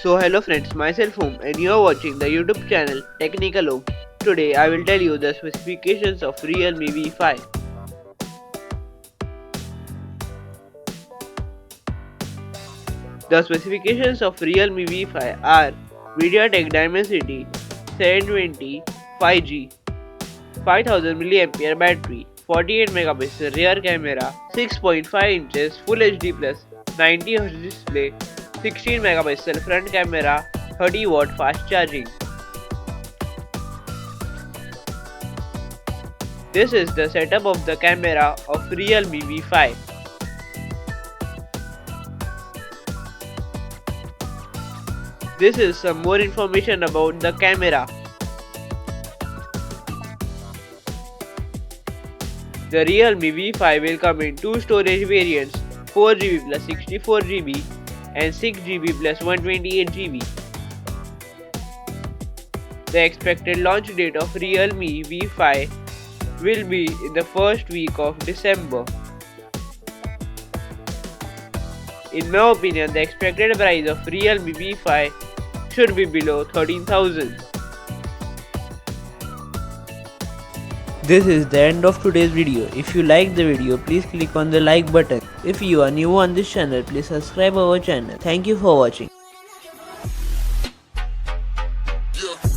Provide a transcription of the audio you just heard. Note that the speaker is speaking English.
So hello friends, myself Home and you are watching the YouTube channel Technical Home. Today I will tell you the specifications of Realme V5. The specifications of Realme V5 are MediaTek Dimensity 720 5G, 5000 mAh battery, 48 megapixel rear camera, 6.5 inches Full HD plus 90Hz display, 16 megapixel front camera, 30 watt fast charging. This is the setup of the camera of Realme V5. This is some more information about the camera. The Realme V5 will come in two storage variants, 4GB plus 64GB and 6GB plus 128GB. The expected launch date of Realme V5 will be in the first week of December. In my opinion, the expected price of Realme V5 should be below 13,000. This is the end of today's video. If you like the video, please click on the like button. If you are new on this channel, please subscribe our channel. Thank you for watching. Yeah.